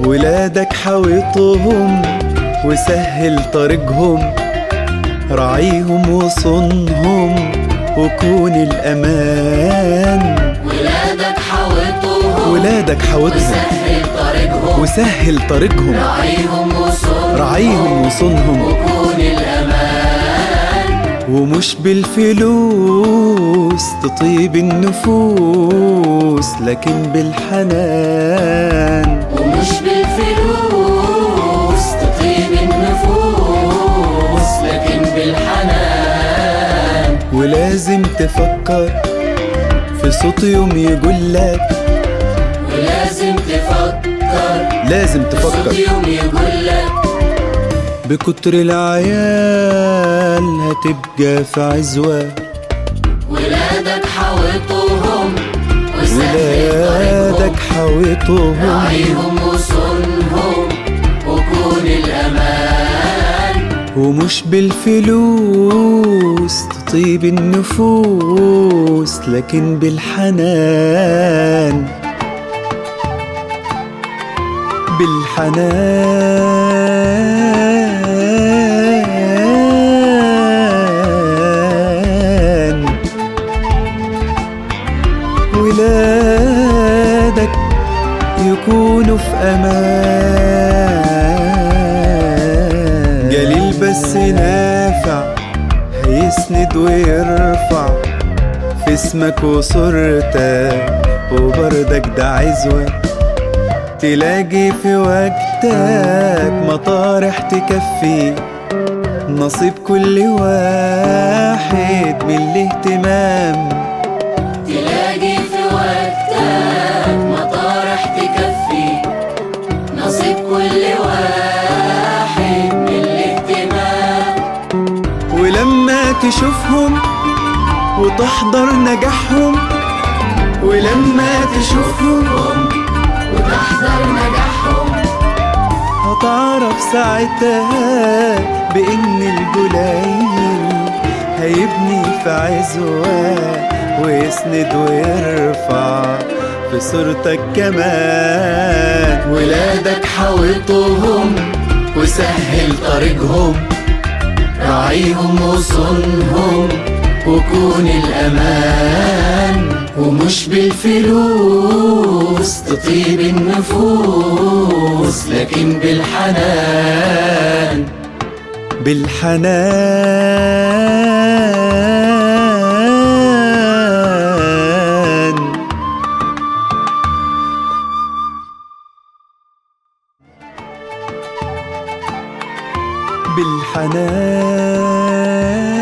ولادك حاوطهم وسهل طريقهم، راعيهم وصونهم وكون الأمان. ولادك حاوطهم وسهل طريقهم، راعيهم وصونهم وكون الأمان. ومش بالفلوس تطيب النفوس لكن بالحنان. ومش بالفلوس تطيب النفوس لكن بالحنان. ولازم تفكر في صوت يوم يقولك، ولازم تفكر تفكر صوت يوم يقولك بكتر العيال هتبقى في عزوة. ولادك حاوطهم ولادك حاوطهم، راعيهم وصونهم وكون الأمان. ومش بالفلوس تطيب النفوس لكن بالحنان. بالحنان. ولادك يكونوا في أمان. جليل بس نافع هيسند ويرفع في اسمك وصورتك، وبردك ده عزوة تلاقي في وقتك مطارح تكفي نصيب كل واحد من الاهتمام. تلاقي في وقتك مطارح تكفي نصيب كل واحد من الاهتمام. ولما تشوفهم وتحضر نجاحهم، ولما تشوفهم وتحضر نجاحهم هتعرف ساعتها بإن القليل هيبني في عزوة ويسند ويرفع في صورتك كمان. ولادك حاوطهم وسهل طريقهم، راعيهم وصونهم وكون الأمان. ومش بالفلوس تطيب النفوس لكن بالحنان. بالحنان. بالحنان.